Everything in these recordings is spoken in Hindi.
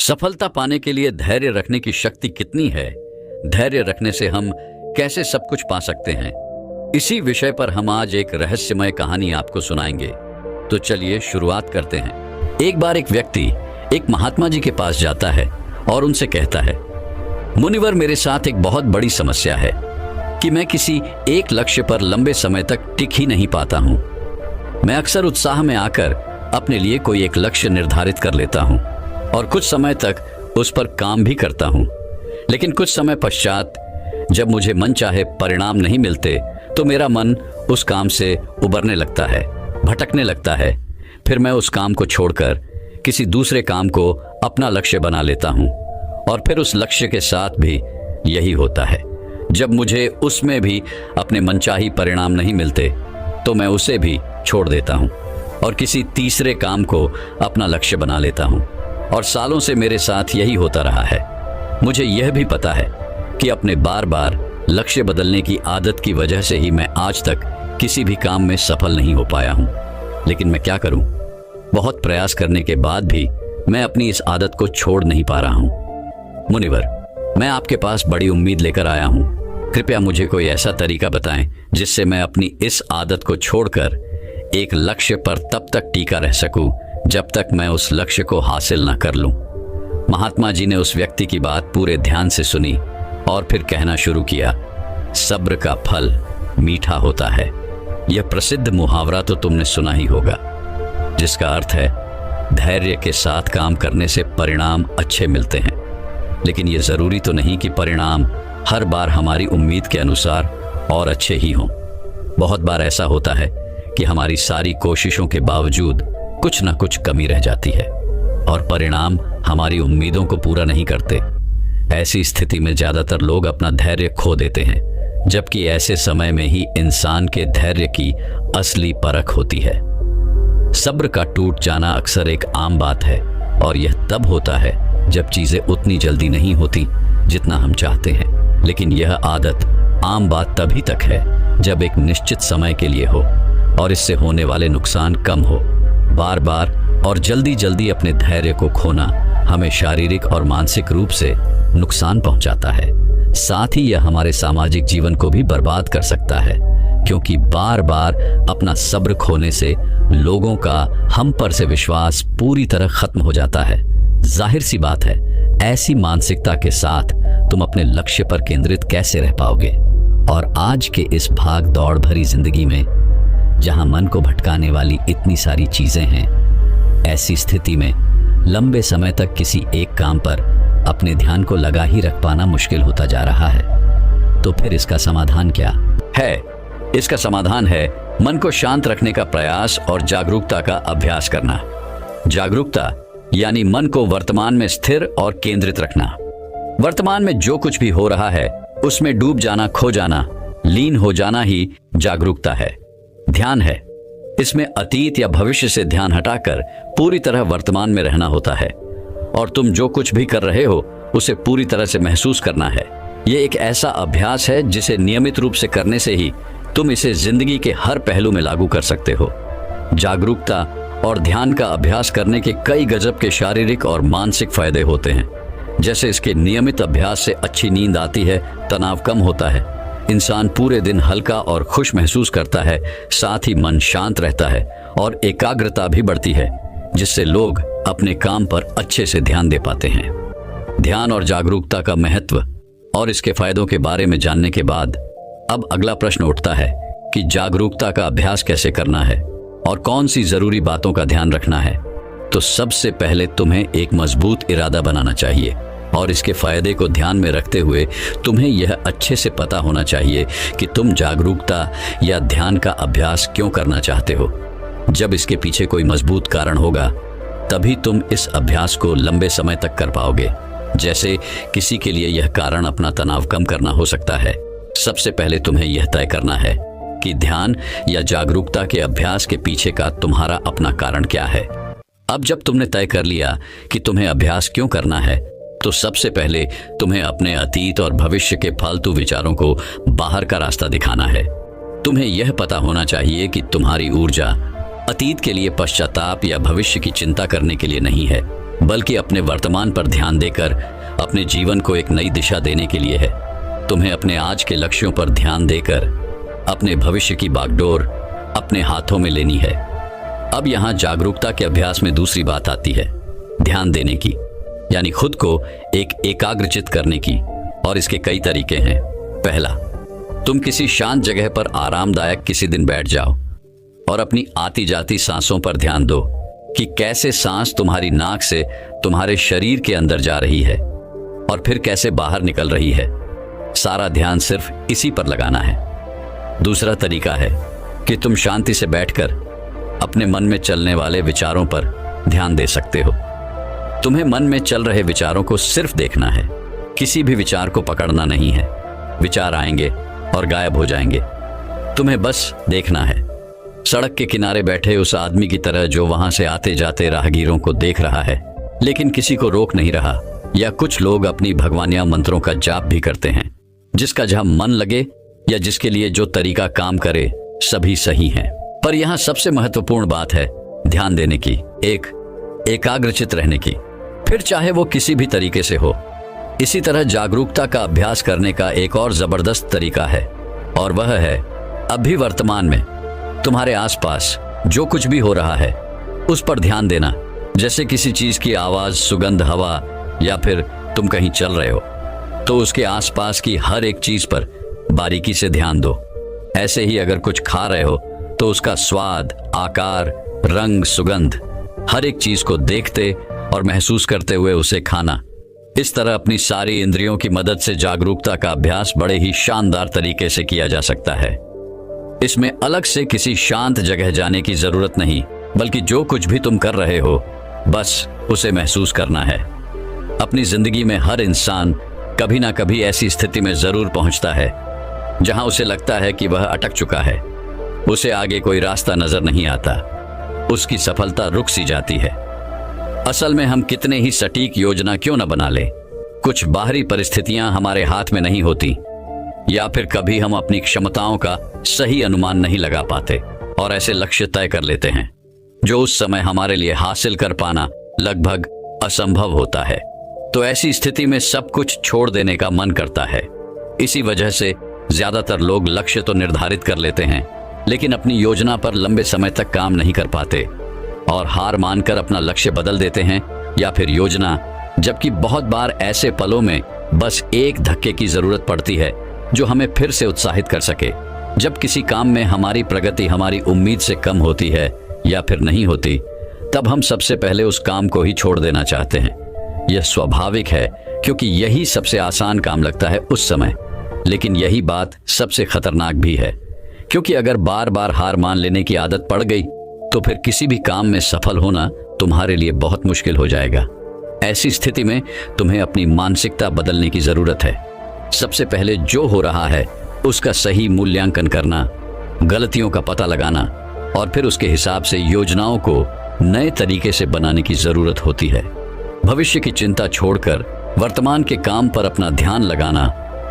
सफलता पाने के लिए धैर्य रखने की शक्ति कितनी है, धैर्य रखने से हम कैसे सब कुछ पा सकते हैं, इसी विषय पर हम आज एक रहस्यमय कहानी आपको सुनाएंगे। तो चलिए शुरुआत करते हैं। एक बार एक व्यक्ति एक महात्मा जी के पास जाता है और उनसे कहता है, मुनिवर, मेरे साथ एक बहुत बड़ी समस्या है कि मैं किसी एक लक्ष्य पर लंबे समय तक टिक ही नहीं पाता हूं। मैं अक्सर उत्साह में आकर अपने लिए कोई एक लक्ष्य निर्धारित कर लेता हूं और कुछ समय तक उस पर काम भी करता हूं, लेकिन कुछ समय पश्चात जब मुझे मनचाहे परिणाम नहीं मिलते तो मेरा मन उस काम से उबरने लगता है, भटकने लगता है। फिर मैं उस काम को छोड़कर किसी दूसरे काम को अपना लक्ष्य बना लेता हूं और फिर उस लक्ष्य के साथ भी यही होता है। जब मुझे उसमें भी अपने मनचाही परिणाम नहीं मिलते तो मैं उसे भी छोड़ देता हूं और किसी तीसरे काम को अपना लक्ष्य बना लेता हूं। और सालों से मेरे साथ यही होता रहा है। मुझे यह भी पता है कि अपने बार बार लक्ष्य बदलने की आदत की वजह से ही मैं आज तक किसी भी काम में सफल नहीं हो पाया हूं। लेकिन मैं क्या करूं? बहुत प्रयास करने के बाद भी मैं अपनी इस आदत को छोड़ नहीं पा रहा हूं। मुनिवर, मैं आपके पास बड़ी उम्मीद लेकर आया हूं। कृपया मुझे कोई ऐसा तरीका बताएं जिससे मैं अपनी इस आदत को छोड़कर एक लक्ष्य पर तब तक टिका रह सकूं जब तक मैं उस लक्ष्य को हासिल न कर लूं। महात्मा जी ने उस व्यक्ति की बात पूरे ध्यान से सुनी और फिर कहना शुरू किया, सब्र का फल मीठा होता है। यह प्रसिद्ध मुहावरा तो तुमने सुना ही होगा, जिसका अर्थ है धैर्य के साथ काम करने से परिणाम अच्छे मिलते हैं। लेकिन यह जरूरी तो नहीं कि परिणाम हर बार हमारी उम्मीद के अनुसार और अच्छे ही हों। बहुत बार ऐसा होता है कि हमारी सारी कोशिशों के बावजूद कुछ न कुछ कमी रह जाती है और परिणाम हमारी उम्मीदों को पूरा नहीं करते। ऐसी स्थिति में ज्यादातर लोग अपना धैर्य खो देते हैं, जबकि ऐसे समय में ही इंसान के धैर्य की असली परख होती है। सब्र का टूट जाना अक्सर एक आम बात है और यह तब होता है जब चीजें उतनी जल्दी नहीं होती जितना हम चाहते हैं। लेकिन यह आदत आम बात तभी तक है जब एक निश्चित समय के लिए हो और इससे होने वाले नुकसान कम हो। बार बार और जल्दी जल्दी अपने धैर्य को खोना हमें शारीरिक और मानसिक रूप से नुकसान पहुंचाता है। साथ ही यह हमारे सामाजिक जीवन को भी बर्बाद कर सकता है, क्योंकि बार बार अपना सब्र खोने से लोगों का हम पर से विश्वास पूरी तरह खत्म हो जाता है। जाहिर सी बात है, ऐसी मानसिकता के साथ तुम अपने लक्ष्य पर केंद्रित कैसे रह पाओगे? और आज के इस भाग दौड़ भरी जिंदगी में जहां मन को भटकाने वाली इतनी सारी चीजें हैं, ऐसी स्थिति में लंबे समय तक किसी एक काम पर अपने ध्यान को लगा ही रख पाना मुश्किल होता जा रहा है। तो फिर इसका समाधान क्या है? इसका समाधान है मन को शांत रखने का प्रयास और जागरूकता का अभ्यास करना। जागरूकता यानी मन को वर्तमान में स्थिर और केंद्रित रखना। वर्तमान में जो कुछ भी हो रहा है उसमें डूब जाना, खो जाना, लीन हो जाना ही जागरूकता है, ध्यान है। इसमें अतीत या भविष्य से ध्यान हटाकर पूरी तरह वर्तमान में रहना होता है और तुम जो कुछ भी कर रहे हो उसे पूरी तरह से महसूस करना है। यह एक ऐसा अभ्यास है जिसे नियमित रूप से करने से ही तुम इसे जिंदगी के हर पहलू में लागू कर सकते हो। जागरूकता और ध्यान का अभ्यास करने के कई गजब के शारीरिक और मानसिक फायदे होते हैं। जैसे इसके नियमित अभ्यास से अच्छी नींद आती है, तनाव कम होता है, इंसान पूरे दिन हल्का और खुश महसूस करता है, साथ ही मन शांत रहता है और एकाग्रता भी बढ़ती है, जिससे लोग अपने काम पर अच्छे से ध्यान दे पाते हैं। ध्यान और जागरूकता का महत्व और इसके फायदों के बारे में जानने के बाद अब अगला प्रश्न उठता है कि जागरूकता का अभ्यास कैसे करना है और कौन सी जरूरी बातों का ध्यान रखना है। तो सबसे पहले तुम्हें एक मजबूत इरादा बनाना चाहिए और इसके फायदे को ध्यान में रखते हुए तुम्हें यह अच्छे से पता होना चाहिए कि तुम जागरूकता या ध्यान का अभ्यास क्यों करना चाहते हो। जब इसके पीछे कोई मजबूत कारण होगा तभी तुम इस अभ्यास को लंबे समय तक कर पाओगे। जैसे किसी के लिए यह कारण अपना तनाव कम करना हो सकता है। सबसे पहले तुम्हें यह तय करना है कि ध्यान या जागरूकता के अभ्यास के पीछे का तुम्हारा अपना कारण क्या है। अब जब तुमने तय कर लिया कि तुम्हें अभ्यास क्यों करना है, तो सबसे पहले तुम्हें अपने अतीत और भविष्य के फालतू विचारों को बाहर का रास्ता दिखाना है। तुम्हें यह पता होना चाहिए कि तुम्हारी ऊर्जा अतीत के लिए पश्चाताप या भविष्य की चिंता करने के लिए नहीं है। बल्कि अपने वर्तमान पर ध्यान देकर अपने जीवन को एक नई दिशा देने के लिए है। तुम्हें अपने आज के लक्ष्यों पर ध्यान देकर अपने भविष्य की बागडोर अपने हाथों में लेनी है। अब यहाँ जागरूकता के अभ्यास में दूसरी बात आती है, ध्यान देने की, यानी खुद को एक एकाग्रचित करने की। और इसके कई तरीके हैं। पहला, तुम किसी शांत जगह पर आरामदायक किसी दिन बैठ जाओ और अपनी आती जाती सांसों पर ध्यान दो कि कैसे सांस तुम्हारी नाक से तुम्हारे शरीर के अंदर जा रही है और फिर कैसे बाहर निकल रही है। सारा ध्यान सिर्फ इसी पर लगाना है। दूसरा तरीका है कि तुम शांति से बैठकर अपने मन में चलने वाले विचारों पर ध्यान दे सकते हो। तुम्हें मन में चल रहे विचारों को सिर्फ देखना है, किसी भी विचार को पकड़ना नहीं है। विचार आएंगे और गायब हो जाएंगे, तुम्हें बस देखना है। सड़क के किनारे बैठे उस आदमी की तरह जो वहां से आते जाते राहगीरों को देख रहा है लेकिन किसी को रोक नहीं रहा। या कुछ लोग अपनी भगवानिया मंत्रों का जाप भी करते हैं, जिसका जहां मन लगे या जिसके लिए जो तरीका काम करे सभी सही हैं। पर यहाँ सबसे महत्वपूर्ण बात है ध्यान देने की, एक एकाग्रचित रहने की, फिर चाहे वो किसी भी तरीके से हो। इसी तरह जागरूकता का अभ्यास करने का एक और जबरदस्त तरीका है और वह है अभी वर्तमान में तुम्हारे आसपास जो कुछ भी हो रहा है उस पर ध्यान देना। जैसे किसी चीज की आवाज, सुगंध, हवा, या फिर तुम कहीं चल रहे हो तो उसके आसपास की हर एक चीज पर बारीकी से ध्यान दो। ऐसे ही अगर कुछ खा रहे हो तो उसका स्वाद, आकार, रंग, सुगंध, हर एक चीज को देखते और महसूस करते हुए उसे खाना। इस तरह अपनी सारी इंद्रियों की मदद से जागरूकता का अभ्यास बड़े ही शानदार तरीके से किया जा सकता है। इसमें अलग से किसी शांत जगह जाने की जरूरत नहीं, बल्कि जो कुछ भी तुम कर रहे हो बस उसे महसूस करना है। अपनी जिंदगी में हर इंसान कभी ना कभी ऐसी स्थिति में जरूर पहुंचता है जहां उसे लगता है कि वह अटक चुका है, उसे आगे कोई रास्ता नजर नहीं आता, उसकी सफलता रुक सी जाती है। असल में हम कितने ही सटीक योजना क्यों न बना ले, कुछ बाहरी परिस्थितियां हमारे हाथ में नहीं होती, या फिर कभी हम अपनी क्षमताओं का सही अनुमान नहीं लगा पाते और ऐसे लक्ष्य तय कर लेते हैं जो उस समय हमारे लिए हासिल कर पाना लगभग असंभव होता है। तो ऐसी स्थिति में सब कुछ छोड़ देने का मन करता है। इसी वजह से ज्यादातर लोग लक्ष्य तो निर्धारित कर लेते हैं लेकिन अपनी योजना पर लंबे समय तक काम नहीं कर पाते और हार मानकर अपना लक्ष्य बदल देते हैं या फिर योजना, जबकि बहुत बार ऐसे पलों में बस एक धक्के की जरूरत पड़ती है जो हमें फिर से उत्साहित कर सके। जब किसी काम में हमारी प्रगति हमारी उम्मीद से कम होती है या फिर नहीं होती, तब हम सबसे पहले उस काम को ही छोड़ देना चाहते हैं। यह स्वाभाविक है क्योंकि यही सबसे आसान काम लगता है उस समय, लेकिन यही बात सबसे खतरनाक भी है, क्योंकि अगर बार बार हार मान लेने की आदत पड़ गई तो फिर किसी भी काम में सफल होना तुम्हारे लिए बहुत मुश्किल हो जाएगा। ऐसी स्थिति में तुम्हें अपनी मानसिकता बदलने की जरूरत है। सबसे पहले जो हो रहा है उसका सही मूल्यांकन करना, गलतियों का पता लगाना और फिर उसके हिसाब से योजनाओं को नए तरीके से बनाने की जरूरत होती है। भविष्य की चिंता छोड़कर वर्तमान के काम पर अपना ध्यान लगाना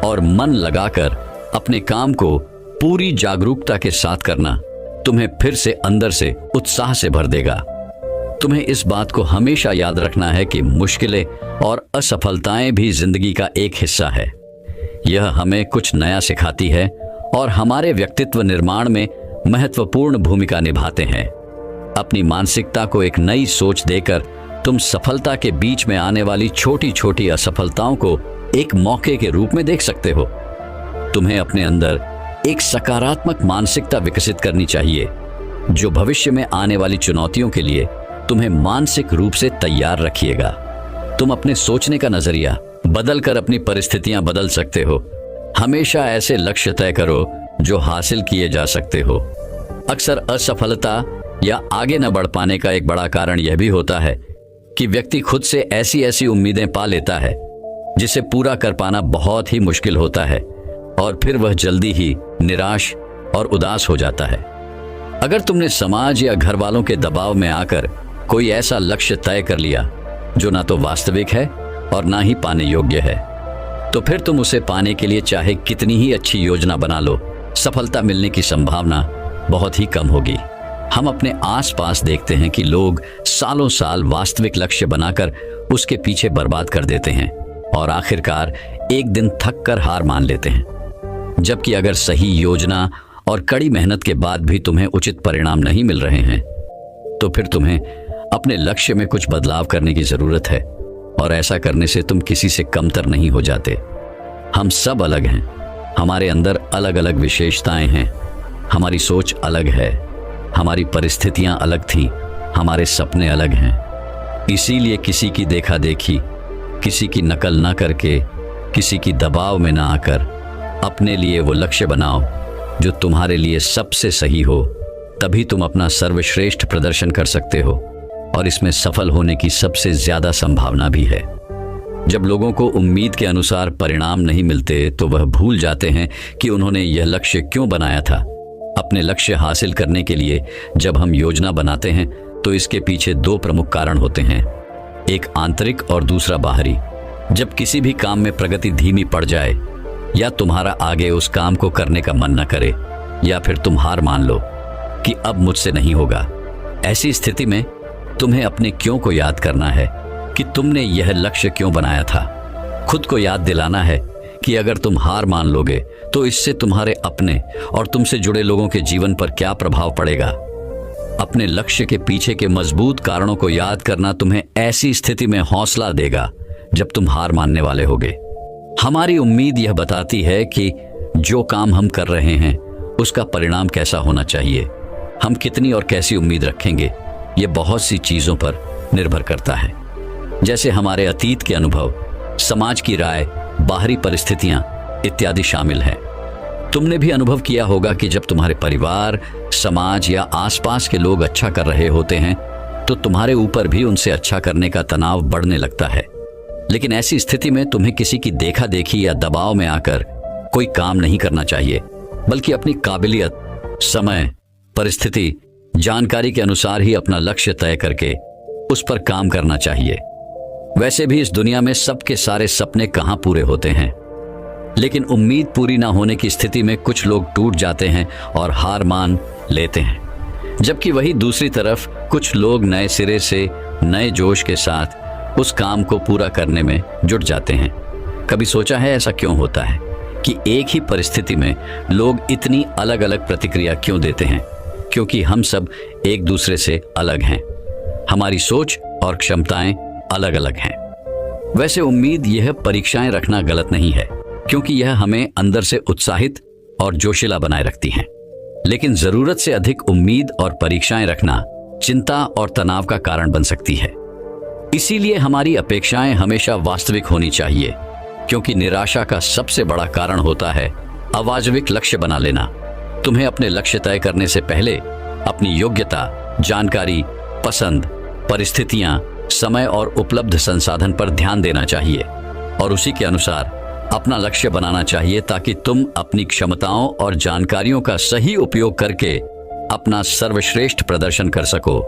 और मन लगाकर अपने काम को पूरी जागरूकता के साथ करना तुम्हें फिर से अंदर से उत्साह से भर देगा। तुम्हें इस बात को हमेशा याद रखना है कि मुश्किलें और असफलताएं भी जिंदगी का एक हिस्सा है। यह हमें कुछ नया सिखाती है और हमारे व्यक्तित्व निर्माण में महत्वपूर्ण भूमिका निभाते हैं। अपनी मानसिकता को एक नई सोच देकर तुम सफलता के बीच में आने वाली छोटी छोटी असफलताओं को एक मौके के रूप में देख सकते हो। तुम्हें अपने अंदर एक सकारात्मक मानसिकता विकसित करनी चाहिए जो भविष्य में आने वाली चुनौतियों के लिए तुम्हें मानसिक रूप से तैयार रखिएगा। तुम अपने सोचने का नजरिया बदलकर अपनी परिस्थितियां बदल सकते हो। हमेशा ऐसे लक्ष्य तय करो जो हासिल किए जा सकते हो। अक्सर असफलता या आगे न बढ़ पाने का एक बड़ा कारण यह भी होता है कि व्यक्ति खुद से ऐसी ऐसी उम्मीदें पा लेता है जिसे पूरा कर पाना बहुत ही मुश्किल होता है और फिर वह जल्दी ही निराश और उदास हो जाता है। अगर तुमने समाज या घर वालों के दबाव में आकर कोई ऐसा लक्ष्य तय कर लिया जो ना तो वास्तविक है और ना ही पाने योग्य है, तो फिर तुम उसे पाने के लिए चाहे कितनी ही अच्छी योजना बना लो, सफलता मिलने की संभावना बहुत ही कम होगी। हम अपने आसपास देखते हैं कि लोग सालों साल वास्तविक लक्ष्य बनाकर उसके पीछे बर्बाद कर देते हैं और आखिरकार एक दिन थक कर हार मान लेते हैं। जबकि अगर सही योजना और कड़ी मेहनत के बाद भी तुम्हें उचित परिणाम नहीं मिल रहे हैं, तो फिर तुम्हें अपने लक्ष्य में कुछ बदलाव करने की जरूरत है। और ऐसा करने से तुम किसी से कमतर नहीं हो जाते। हम सब अलग हैं, हमारे अंदर अलग अलग विशेषताएं हैं, हमारी सोच अलग है, हमारी परिस्थितियां अलग थीं, हमारे सपने अलग हैं। इसीलिए किसी की देखा देखी, किसी की नकल ना करके, किसी की दबाव में ना आकर अपने लिए वो लक्ष्य बनाओ जो तुम्हारे लिए सबसे सही हो। तभी तुम अपना सर्वश्रेष्ठ प्रदर्शन कर सकते हो और इसमें सफल होने की सबसे ज्यादा संभावना भी है। जब लोगों को उम्मीद के अनुसार परिणाम नहीं मिलते तो वह भूल जाते हैं कि उन्होंने यह लक्ष्य क्यों बनाया था। अपने लक्ष्य हासिल करने के लिए जब हम योजना बनाते हैं तो इसके पीछे दो प्रमुख कारण होते हैं, एक आंतरिक और दूसरा बाहरी। जब किसी भी काम में प्रगति धीमी पड़ जाए या तुम्हारा आगे उस काम को करने का मन न करे या फिर तुम हार मान लो कि अब मुझसे नहीं होगा, ऐसी स्थिति में तुम्हें अपने क्यों को याद करना है कि तुमने यह लक्ष्य क्यों बनाया था। खुद को याद दिलाना है कि अगर तुम हार मान लोगे तो इससे तुम्हारे अपने और तुमसे जुड़े लोगों के जीवन पर क्या प्रभाव पड़ेगा। अपने लक्ष्य के पीछे के मजबूत कारणों को याद करना तुम्हें ऐसी स्थिति में हौसला देगा जब तुम हार मानने वाले होगे। हमारी उम्मीद यह बताती है कि जो काम हम कर रहे हैं उसका परिणाम कैसा होना चाहिए। हम कितनी और कैसी उम्मीद रखेंगे ये बहुत सी चीजों पर निर्भर करता है, जैसे हमारे अतीत के अनुभव, समाज की राय, बाहरी परिस्थितियां इत्यादि शामिल हैं। तुमने भी अनुभव किया होगा कि जब तुम्हारे परिवार, समाज या आसपास के लोग अच्छा कर रहे होते हैं तो तुम्हारे ऊपर भी उनसे अच्छा करने का तनाव बढ़ने लगता है। लेकिन ऐसी स्थिति में तुम्हें किसी की देखा देखी या दबाव में आकर कोई काम नहीं करना चाहिए, बल्कि अपनी काबिलियत, समय, परिस्थिति, जानकारी के अनुसार ही अपना लक्ष्य तय करके उस पर काम करना चाहिए। वैसे भी इस दुनिया में सबके सारे सपने कहाँ पूरे होते हैं, लेकिन उम्मीद पूरी ना होने की स्थिति में कुछ लोग टूट जाते हैं और हार मान लेते हैं, जबकि वही दूसरी तरफ कुछ लोग नए सिरे से, नए जोश के साथ उस काम को पूरा करने में जुट जाते हैं। कभी सोचा है ऐसा क्यों होता है कि एक ही परिस्थिति में लोग इतनी अलग अलग प्रतिक्रिया क्यों देते हैं? क्योंकि हम सब एक दूसरे से अलग हैं, हमारी सोच और क्षमताएं अलग अलग हैं। वैसे उम्मीद यह परीक्षाएं रखना गलत नहीं है, क्योंकि यह हमें अंदर से उत्साहित और जोशीला बनाए रखती हैं। लेकिन जरूरत से अधिक उम्मीद और परीक्षाएं रखना चिंता और तनाव का कारण बन सकती है। इसीलिए हमारी अपेक्षाएं हमेशा वास्तविक होनी चाहिए, क्योंकि निराशा का सबसे बड़ा कारण होता है अवास्तविक लक्ष्य बना लेना। तुम्हें अपने लक्ष्य तय करने से पहले अपनी योग्यता, जानकारी, पसंद, परिस्थितियां, समय और उपलब्ध संसाधन पर ध्यान देना चाहिए और उसी के अनुसार अपना लक्ष्य बनाना चाहिए, ताकि तुम अपनी क्षमताओं और जानकारियों का सही उपयोग करके अपना सर्वश्रेष्ठ प्रदर्शन कर सको,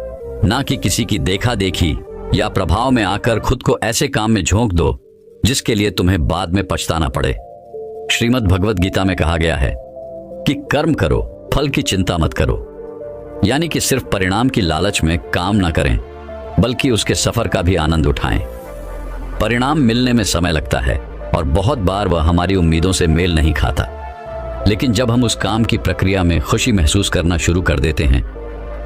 ना कि किसी की देखा देखी या प्रभाव में आकर खुद को ऐसे काम में झोंक दो जिसके लिए तुम्हें बाद में पछताना पड़े। श्रीमद् भगवद गीता में कहा गया है कि कर्म करो, फल की चिंता मत करो। यानी कि सिर्फ परिणाम की लालच में काम ना करें, बल्कि उसके सफर का भी आनंद उठाएं। परिणाम मिलने में समय लगता है और बहुत बार वह हमारी उम्मीदों से मेल नहीं खाता, लेकिन जब हम उस काम की प्रक्रिया में खुशी महसूस करना शुरू कर देते हैं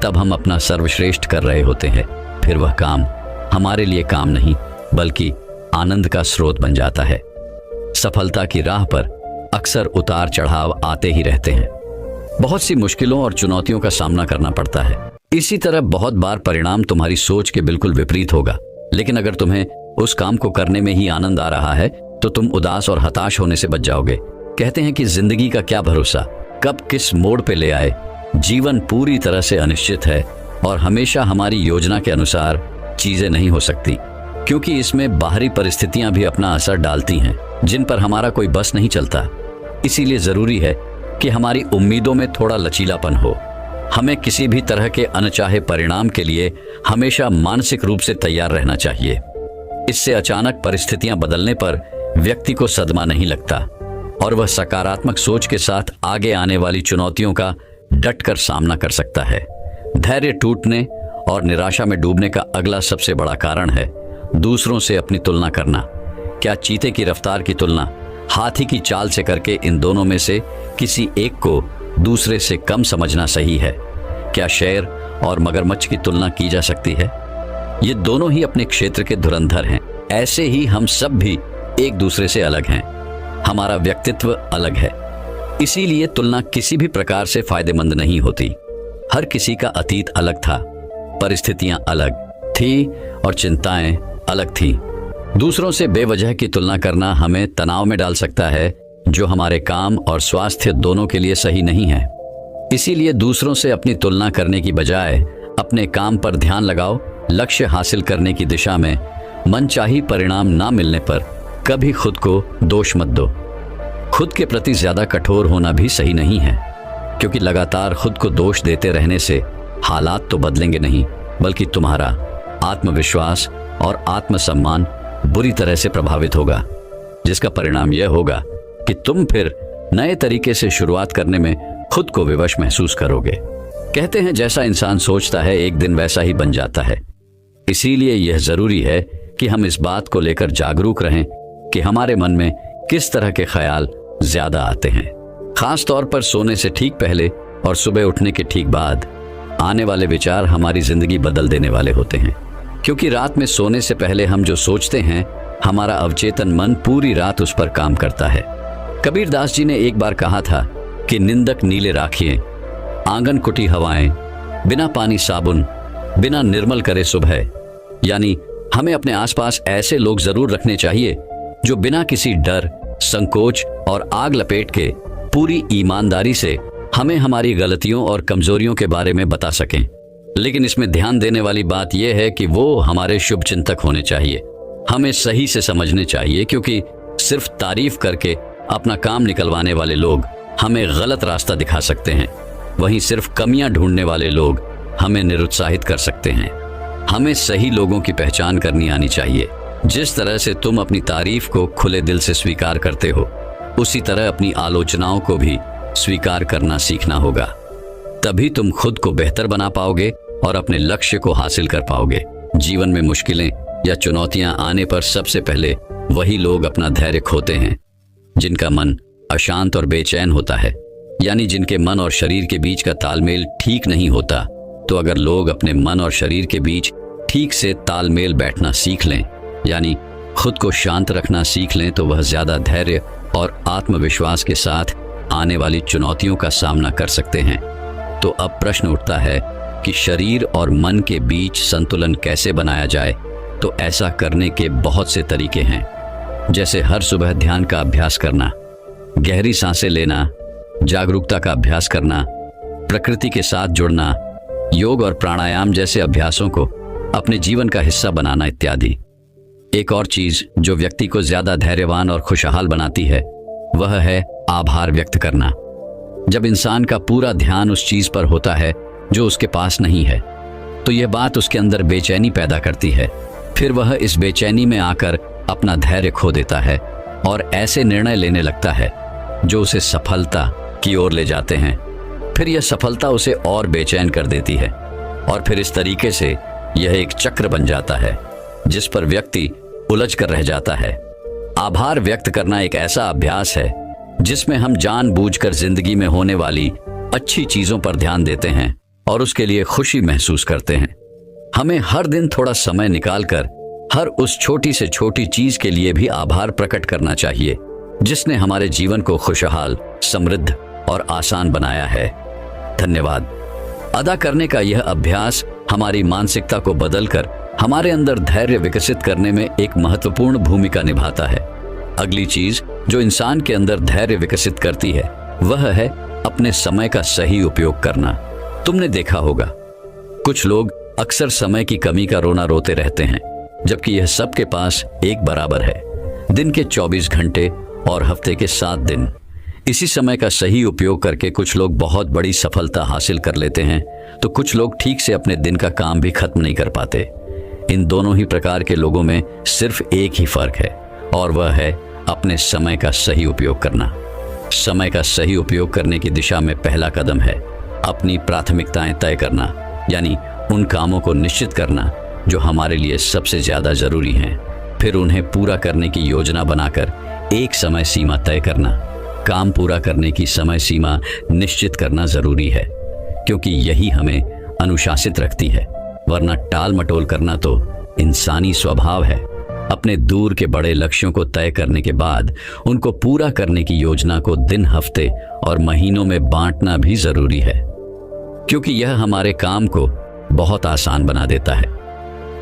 तब हम अपना सर्वश्रेष्ठ कर रहे होते हैं। फिर वह काम हमारे लिए काम नहीं बल्कि आनंद का स्रोत बन जाता है। सफलता की राह पर अक्सर उतार चढ़ाव आते ही रहते हैं, बहुत सी मुश्किलों और चुनौतियों का सामना करना पड़ता है। इसी तरह बहुत बार परिणाम तुम्हारी सोच के बिल्कुल विपरीत होगा, लेकिन अगर तुम्हें उस काम को करने में ही आनंद आ रहा है तो तुम उदास और हताश होने से बच जाओगे। कहते हैं कि जिंदगी का क्या भरोसा, कब किस मोड़ पे ले आए। जीवन पूरी तरह से अनिश्चित है और हमेशा हमारी योजना के अनुसार चीजें नहीं हो सकती, क्योंकि इसमें बाहरी परिस्थितियां भी अपना असर डालती हैं जिन पर हमारा कोई बस नहीं चलता। इसीलिए जरूरी है कि हमारी उम्मीदों में थोड़ा लचीलापन हो। हमें किसी भी तरह के अनचाहे परिणाम के लिए हमेशा मानसिक रूप से तैयार रहना चाहिए। इससे अचानक परिस्थितियां बदलने पर व्यक्ति को सदमा नहीं लगता और वह सकारात्मक सोच के साथ आगे आने वाली चुनौतियों का डटकर सामना कर सकता है। धैर्य टूटने और निराशा में डूबने का अगला सबसे बड़ा कारण है दूसरों से अपनी तुलना करना। क्या चीते की रफ्तार की तुलना हाथी की चाल से करके इन दोनों में से किसी एक को दूसरे से कम समझना सही है? क्या शेर और मगरमच्छ की तुलना की जा सकती है? ये दोनों ही अपने क्षेत्र के धुरंधर हैं। ऐसे ही हम सब भी एक दूसरे से अलग हैं। हमारा व्यक्तित्व अलग है, इसीलिए तुलना किसी भी प्रकार से फायदेमंद नहीं होती। हर किसी का अतीत अलग था, परिस्थितियां अलग थी और चिंताएं अलग थी। दूसरों से बेवजह की तुलना करना हमें तनाव में डाल सकता है, जो हमारे काम और स्वास्थ्य दोनों के लिए सही नहीं है। इसीलिए दूसरों से अपनी तुलना करने की बजाय अपने काम पर ध्यान लगाओ। लक्ष्य हासिल करने की दिशा में मनचाही परिणाम ना मिलने पर कभी खुद को दोष मत दो। खुद के प्रति ज्यादा कठोर होना भी सही नहीं है, क्योंकि लगातार खुद को दोष देते रहने से हालात तो बदलेंगे नहीं, बल्कि तुम्हारा आत्मविश्वास और आत्मसम्मान बुरी तरह से प्रभावित होगा, जिसका परिणाम यह होगा कि तुम फिर नए तरीके से शुरुआत करने में खुद को विवश महसूस करोगे। कहते हैं जैसा इंसान सोचता है एक दिन वैसा ही बन जाता है। इसीलिए यह जरूरी है कि हम इस बात को लेकर जागरूक रहें कि हमारे मन में किस तरह के ख्याल ज्यादा आते हैं। खास तौर पर सोने से ठीक पहले और सुबह उठने के ठीक बाद आने वाले विचार हमारी जिंदगी बदल देने वाले होते हैं, क्योंकि रात में सोने से पहले हम जो सोचते हैं हमारा अवचेतन मन पूरी रात उस पर काम करता है। कबीर दास जी ने एक बार कहा था कि निंदक नीले राखिए, आंगन कुटी हवाएं, बिना पानी साबुन, बिना निर्मल करे सुबह। यानी हमें अपने आसपास ऐसे लोग जरूर रखने चाहिए जो बिना किसी डर, संकोच और आग लपेट के पूरी ईमानदारी से हमें हमारी गलतियों और कमजोरियों के बारे में बता सकें। लेकिन इसमें ध्यान देने वाली बात यह है कि वो हमारे शुभ चिंतक होने चाहिए, हमें सही से समझने चाहिए, क्योंकि सिर्फ तारीफ करके अपना काम निकलवाने वाले लोग हमें गलत रास्ता दिखा सकते हैं, वहीं सिर्फ कमियां ढूंढने वाले लोग हमें निरुत्साहित कर सकते हैं। हमें सही लोगों की पहचान करनी आनी चाहिए। जिस तरह से तुम अपनी तारीफ को खुले दिल से स्वीकार करते हो, उसी तरह अपनी आलोचनाओं को भी स्वीकार करना सीखना होगा। तभी तुम खुद को बेहतर बना पाओगे और अपने लक्ष्य को हासिल कर पाओगे। जीवन में मुश्किलें या चुनौतियां आने पर सबसे पहले वही लोग अपना धैर्य खोते हैं जिनका मन अशांत और बेचैन होता है, यानी जिनके मन और शरीर के बीच का तालमेल ठीक नहीं होता। तो अगर लोग अपने मन और शरीर के बीच ठीक से तालमेल बैठना सीख लें, यानी खुद को शांत रखना सीख लें, तो वह ज्यादा धैर्य और आत्मविश्वास के साथ आने वाली चुनौतियों का सामना कर सकते हैं। तो अब प्रश्न उठता है कि शरीर और मन के बीच संतुलन कैसे बनाया जाए? तो ऐसा करने के बहुत से तरीके हैं, जैसे हर सुबह ध्यान का अभ्यास करना, गहरी सांसें लेना, जागरूकता का अभ्यास करना, प्रकृति के साथ जुड़ना, योग और प्राणायाम जैसे अभ्यासों को अपने जीवन का हिस्सा बनाना इत्यादि। एक और चीज जो व्यक्ति को ज्यादा धैर्यवान और खुशहाल बनाती है, वह है आभार व्यक्त करना। जब इंसान का पूरा ध्यान उस चीज पर होता है जो उसके पास नहीं है, तो यह बात उसके अंदर बेचैनी पैदा करती है। फिर वह इस बेचैनी में आकर अपना धैर्य खो देता है और ऐसे निर्णय लेने लगता है जो उसे सफलता की ओर ले जाते हैं। फिर यह सफलता उसे और बेचैन कर देती है और फिर इस तरीके से यह एक चक्र बन जाता है जिस पर व्यक्ति उलझ कर रह जाता है। आभार व्यक्त करना एक ऐसा अभ्यास है जिसमें हम जानबूझकर जिंदगी में होने वाली अच्छी चीजों पर ध्यान देते हैं और उसके लिए खुशी महसूस करते हैं। हमें हर दिन थोड़ा समय निकालकर हर उस छोटी से छोटी चीज के लिए भी आभार प्रकट करना चाहिए जिसने हमारे जीवन को खुशहाल, समृद्ध और आसान बनाया है। धन्यवाद अदा करने का यह अभ्यास हमारी मानसिकता को बदलकर हमारे अंदर धैर्य विकसित करने में एक महत्वपूर्ण भूमिका निभाता है। अगली चीज जो इंसान के अंदर धैर्य विकसित करती है वह है अपने समय का सही उपयोग करना। तुमने देखा होगा कुछ लोग अक्सर समय की कमी का रोना रोते रहते हैं, जबकि यह सबके पास एक बराबर है। दिन के 24 घंटे और हफ्ते के 7 दिन। इसी समय का सही उपयोग करके कुछ लोग बहुत बड़ी सफलता हासिल कर लेते हैं, तो कुछ लोग ठीक से अपने दिन का काम भी खत्म नहीं कर पाते। इन दोनों ही प्रकार के लोगों में सिर्फ एक ही फर्क है और वह है अपने समय का सही उपयोग करना। समय का सही उपयोग करने की दिशा में पहला कदम है अपनी प्राथमिकताएं तय करना। यानी उन कामों को निश्चित करना जो हमारे लिए सबसे ज्यादा जरूरी हैं, फिर उन्हें पूरा करने की योजना बनाकर एक समय सीमा तय करना। काम पूरा करने की समय सीमा निश्चित करना जरूरी है, क्योंकि यही हमें अनुशासित रखती है, वरना टाल मटोल करना तो इंसानी स्वभाव है। अपने दूर के बड़े लक्ष्यों को तय करने के बाद उनको पूरा करने की योजना को दिन, हफ्ते और महीनों में बांटना भी जरूरी है, क्योंकि यह हमारे काम को बहुत आसान बना देता है।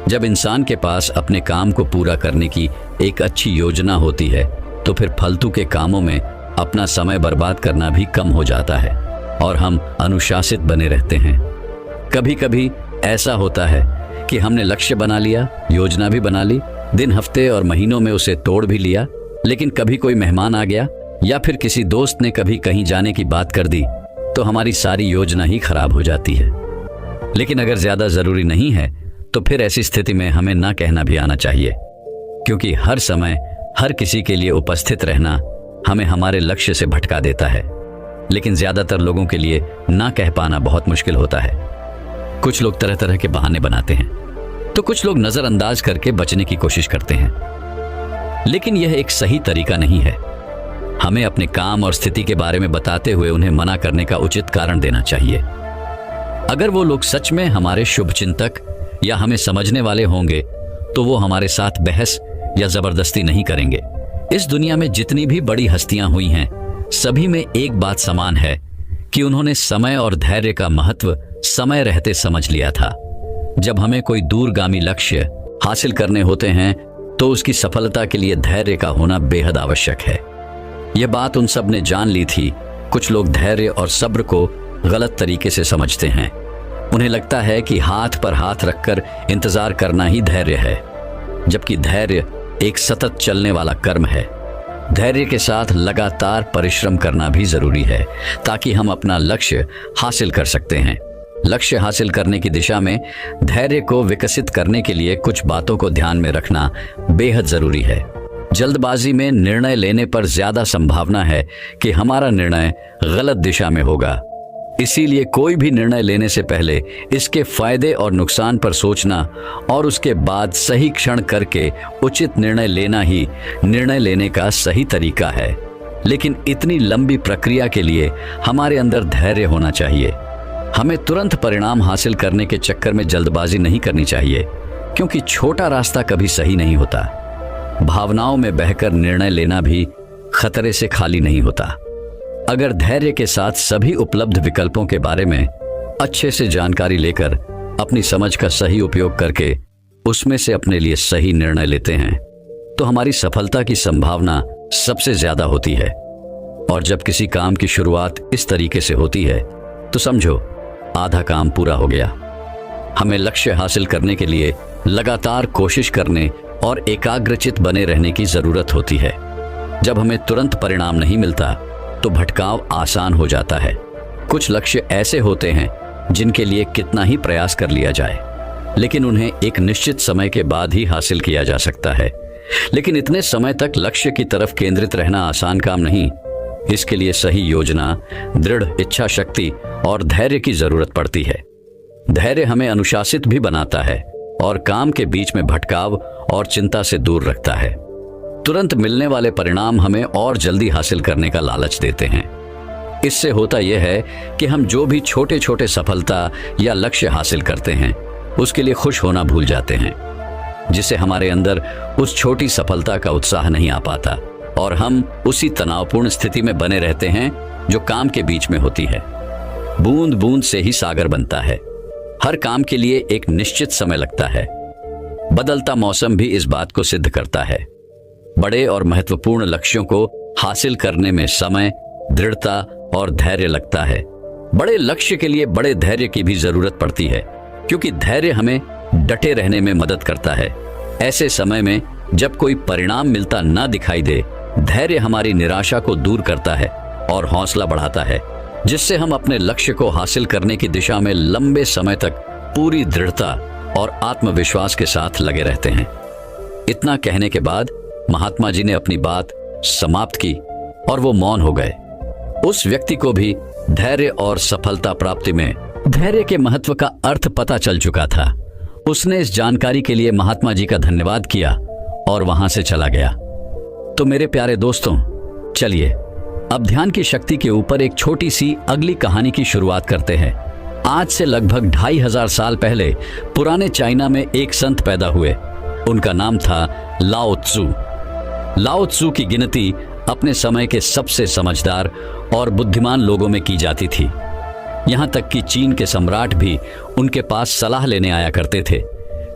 जब इंसान के पास अपने काम को पूरा करने की एक अच्छी योजना होती है तो फिर फालतू के कामों में अपना समय बर्बाद करना भी कम हो जाता है और हम अनुशासित बने रहते हैं। कभी कभी ऐसा होता है कि हमने लक्ष्य बना लिया, योजना भी बना ली, दिन, हफ्ते और महीनों में उसे तोड़ भी लिया, लेकिन कभी कोई मेहमान आ गया या फिर किसी दोस्त ने कभी कहीं जाने की बात कर दी तो हमारी सारी योजना ही खराब हो जाती है। लेकिन अगर ज्यादा जरूरी नहीं है तो फिर ऐसी स्थिति में हमें ना कहना भी आना चाहिए, क्योंकि हर समय हर किसी के लिए उपस्थित रहना हमें हमारे लक्ष्य से भटका देता है। लेकिन ज्यादातर लोगों के लिए ना कह पाना बहुत मुश्किल होता है। कुछ लोग तरह तरह के बहाने बनाते हैं तो कुछ लोग नजरअंदाज करके बचने की कोशिश करते हैं, लेकिन यह एक सही तरीका नहीं है। हमें अपने काम और स्थिति के बारे में बताते हुए उन्हें मना करने का उचित कारण देना चाहिए। अगर वो लोग सच में हमारे शुभचिंतक या हमें समझने वाले होंगे तो वो हमारे साथ बहस या जबरदस्ती नहीं करेंगे। इस दुनिया में जितनी भी बड़ी हस्तियां हुई हैं, सभी में एक बात समान है कि उन्होंने समय और धैर्य का महत्व समय रहते समझ लिया था। जब हमें कोई दूरगामी लक्ष्य हासिल करने होते हैं तो उसकी सफलता के लिए धैर्य का होना बेहद आवश्यक है। यह बात उन सब ने जान ली थी। कुछ लोग धैर्य और सब्र को गलत तरीके से समझते हैं। उन्हें लगता है कि हाथ पर हाथ रखकर इंतजार करना ही धैर्य है, जबकि धैर्य एक सतत चलने वाला कर्म है। धैर्य के साथ लगातार परिश्रम करना भी जरूरी है ताकि हम अपना लक्ष्य हासिल कर सकते हैं। लक्ष्य हासिल करने की दिशा में धैर्य को विकसित करने के लिए कुछ बातों को ध्यान में रखना बेहद जरूरी है। जल्दबाजी में निर्णय लेने पर ज्यादा संभावना है कि हमारा निर्णय गलत दिशा में होगा। इसीलिए कोई भी निर्णय लेने से पहले इसके फायदे और नुकसान पर सोचना और उसके बाद सही क्षण करके उचित निर्णय लेना ही निर्णय लेने का सही तरीका है। लेकिन इतनी लंबी प्रक्रिया के लिए हमारे अंदर धैर्य होना चाहिए। हमें तुरंत परिणाम हासिल करने के चक्कर में जल्दबाजी नहीं करनी चाहिए, क्योंकि छोटा रास्ता कभी सही नहीं होता। भावनाओं में बहकर निर्णय लेना भी खतरे से खाली नहीं होता। अगर धैर्य के साथ सभी उपलब्ध विकल्पों के बारे में अच्छे से जानकारी लेकर अपनी समझ का सही उपयोग करके उसमें से अपने लिए सही निर्णय लेते हैं तो हमारी सफलता की संभावना सबसे ज्यादा होती है। और जब किसी काम की शुरुआत इस तरीके से होती है तो समझो आधा काम पूरा हो गया। हमें लक्ष्य हासिल करने के लिए लगातार कोशिश करने और एकाग्रचित बने रहने की जरूरत होती है। जब हमें तुरंत परिणाम नहीं मिलता तो भटकाव आसान हो जाता है। कुछ लक्ष्य ऐसे होते हैं जिनके लिए कितना ही प्रयास कर लिया जाए, लेकिन उन्हें एक निश्चित समय के बाद ही हासिल किया जा सकता है। लेकिन इतने समय तक लक्ष्य की तरफ केंद्रित रहना आसान काम नहीं। इसके लिए सही योजना, दृढ़ इच्छा शक्ति और धैर्य की जरूरत पड़ती है। धैर्य हमें अनुशासित भी बनाता है और काम के बीच में भटकाव और चिंता से दूर रखता है। तुरंत मिलने वाले परिणाम हमें और जल्दी हासिल करने का लालच देते हैं। इससे होता यह है कि हम जो भी छोटे छोटे सफलता या लक्ष्य हासिल करते हैं उसके लिए खुश होना भूल जाते हैं, जिससे हमारे अंदर उस छोटी सफलता का उत्साह नहीं आ पाता और हम उसी तनावपूर्ण स्थिति में बने रहते हैं जो काम के बीच में होती है। बूंद बूंद से ही सागर बनता है। हर काम के लिए एक निश्चित समय लगता है। बदलता मौसम भी इस बात को सिद्ध करता है। बड़े और महत्वपूर्ण लक्ष्यों को हासिल करने में समय, दृढ़ता और धैर्य लगता है। बड़े लक्ष्य के लिए बड़े धैर्य की भी जरूरत पड़ती है, क्योंकि धैर्य हमें डटे रहने में मदद करता है। ऐसे समय में जब कोई परिणाम मिलता ना दिखाई दे, धैर्य हमारी निराशा को दूर करता है और हौसला बढ़ाता है, जिससे हम अपने लक्ष्य को हासिल करने की दिशा में लंबे समय तक पूरी दृढ़ता और आत्मविश्वास के साथ लगे रहते हैं। इतना कहने के बाद महात्मा जी ने अपनी बात समाप्त की और वो मौन हो गए। उस व्यक्ति को भी धैर्य और सफलता प्राप्ति में धैर्य के महत्व का अर्थ पता चल चुका था। उसने इस जानकारी के लिए महात्मा जी का धन्यवाद किया और वहां से चला गया। तो मेरे प्यारे दोस्तों, चलिए अब ध्यान की शक्ति के ऊपर एक छोटी सी अगली कहानी की शुरुआत करते हैं। आज से लगभग 2500 साल पहले पुराने चाइना में एक संत पैदा हुए। उनका नाम था लाओ त्सु। लाओ त्सु की गिनती अपने समय के सबसे समझदार और बुद्धिमान लोगों में की जाती थी। यहां तक कि चीन के सम्राट भी उनके पास सलाह लेने आया करते थे,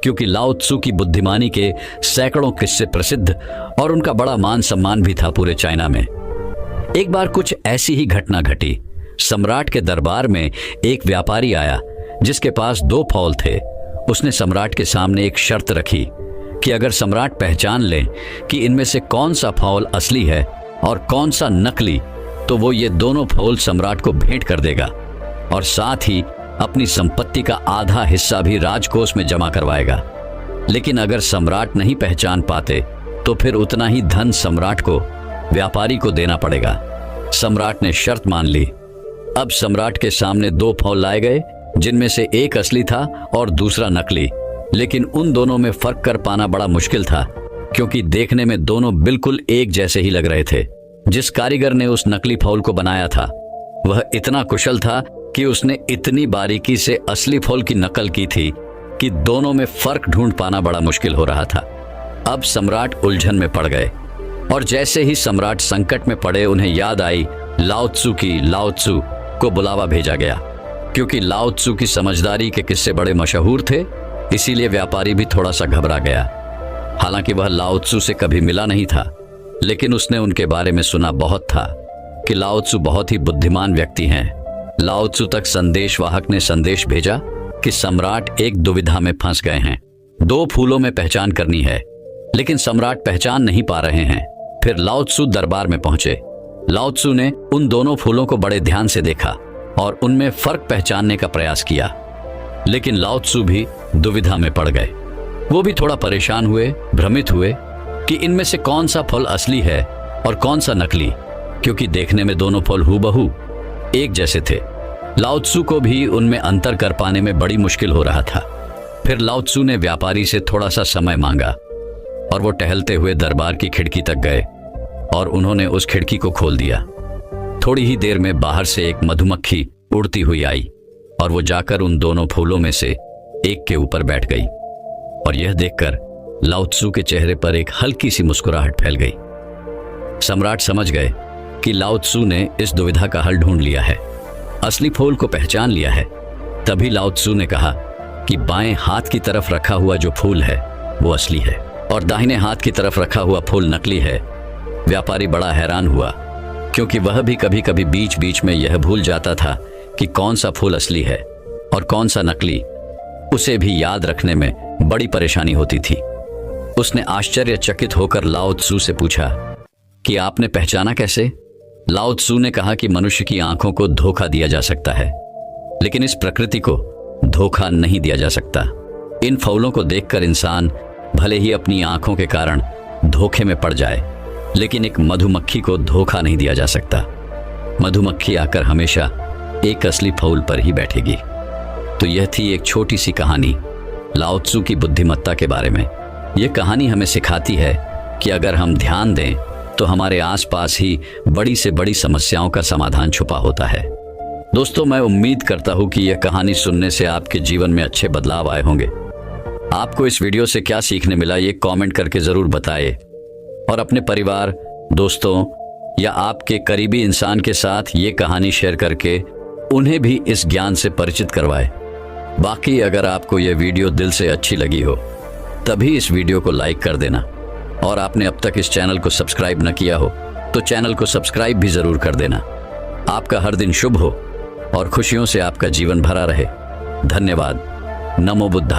क्योंकि लाओ त्सु की बुद्धिमानी के सैकड़ों किस्से प्रसिद्ध और उनका बड़ा मान सम्मान भी था पूरे चाइना में। एक बार कुछ ऐसी ही घटना घटी। सम्राट के दरबार में एक व्यापारी आया जिसके पास 2 फौल थे। उसने सम्राट के सामने एक शर्त रखी कि अगर सम्राट पहचान ले कि इनमें से कौन सा फौल असली है और कौन सा नकली, तो वो ये दोनों फौल सम्राट को भेंट कर देगा और साथ ही अपनी संपत्ति का आधा हिस्सा भी राजकोष में जमा करवाएगा। लेकिन अगर सम्राट नहीं पहचान पाते तो फिर उतना ही धन सम्राट को, व्यापारी को देना पड़ेगा। सम्राट ने शर्त मान ली। अब सम्राट के सामने 2 फौल लाए गए, जिनमें से एक असली था और दूसरा नकली। लेकिन उन दोनों में फर्क कर पाना बड़ा मुश्किल था, क्योंकि देखने में दोनों बिल्कुल एक जैसे ही लग रहे थे। जिस कारीगर ने उस नकली फौल को बनाया था वह इतना कुशल था कि उसने इतनी बारीकी से असली फौल की नकल की थी कि दोनों में फर्क ढूंढ पाना बड़ा मुश्किल हो रहा था। अब सम्राट उलझन में पड़ गए और जैसे ही सम्राट संकट में पड़े उन्हें याद आई लाओ त्सु को बुलावा भेजा गया। क्योंकि लाओ त्सु की समझदारी के किस्से बड़े मशहूर थे, इसीलिए व्यापारी भी थोड़ा सा घबरा गया। हालांकि वह लाओ त्सु से कभी मिला नहीं था, लेकिन उसने उनके बारे में सुना बहुत था कि लाओ त्सु बहुत ही बुद्धिमान व्यक्ति हैं। लाओ त्सु तक संदेशवाहक ने संदेश भेजा कि सम्राट एक दुविधा में फंस गए हैं। 2 फूलों में पहचान करनी है, लेकिन सम्राट पहचान नहीं पा रहे हैं। फिर लाओ त्सु दरबार में पहुंचे। लाओ त्सु ने उन दोनों फूलों को बड़े ध्यान से देखा और उनमें फर्क पहचानने का प्रयास किया। लेकिन लाओ त्सु भी दुविधा में पड़ गए। वो भी थोड़ा परेशान हुए, भ्रमित हुए कि इनमें से कौन सा फल असली है और कौन सा नकली, क्योंकि देखने में दोनों फल हूबहू एक जैसे थे। लाओ त्सु को भी उनमें अंतर कर पाने में बड़ी मुश्किल हो रहा था। फिर लाओ त्सु ने व्यापारी से थोड़ा सा समय मांगा और वो टहलते हुए दरबार की खिड़की तक गए और उन्होंने उस खिड़की को खोल दिया। थोड़ी ही देर में बाहर से एक मधुमक्खी उड़ती हुई आई और वो जाकर उन दोनों फूलों में से एक के ऊपर बैठ गई। और यह देखकर लाओ त्सु के चेहरे पर एक हल्की सी मुस्कुराहट फैल गई। सम्राट समझ गए कि लाओ त्सु ने इस दुविधा का हल ढूंढ लिया है, असली फूल को पहचान लिया है। तभी लाओ त्सु ने कहा कि बाएं हाथ की तरफ रखा हुआ जो फूल है वो असली है और दाहिने हाथ की तरफ रखा हुआ फूल नकली है। व्यापारी बड़ा हैरान हुआ, क्योंकि वह भी कभी कभी बीच बीच में यह भूल जाता था कि कौन सा फूल असली है और कौन सा नकली। उसे भी याद रखने में बड़ी परेशानी होती थी। उसने आश्चर्यचकित होकर लाओ त्सु से पूछा कि आपने पहचाना कैसे? लाओ त्सु ने कहा कि मनुष्य की आंखों को धोखा दिया जा सकता है, लेकिन इस प्रकृति को धोखा नहीं दिया जा सकता। इन फूलों को देखकर इंसान भले ही अपनी आंखों के कारण धोखे में पड़ जाए, लेकिन एक मधुमक्खी को धोखा नहीं दिया जा सकता। मधुमक्खी आकर हमेशा एक असली फूल पर ही बैठेगी। तो यह थी एक छोटी सी कहानी लाओ त्सु की बुद्धिमत्ता के बारे में। यह कहानी हमें सिखाती है कि अगर हम ध्यान दें तो हमारे आसपास ही बड़ी से बड़ी समस्याओं का समाधान छुपा होता है। दोस्तों, मैं उम्मीद करता हूं कि यह कहानी सुनने से आपके जीवन में अच्छे बदलाव आए होंगे। आपको इस वीडियो से क्या सीखने मिला ये कमेंट करके जरूर बताएं और अपने परिवार, दोस्तों या आपके करीबी इंसान के साथ ये कहानी शेयर करके उन्हें भी इस ज्ञान से परिचित करवाएं। बाकी अगर आपको यह वीडियो दिल से अच्छी लगी हो तभी इस वीडियो को लाइक कर देना, और आपने अब तक इस चैनल को सब्सक्राइब न किया हो तो चैनल को सब्सक्राइब भी जरूर कर देना। आपका हर दिन शुभ हो और खुशियों से आपका जीवन भरा रहे। धन्यवाद। नमो बुद्धाय।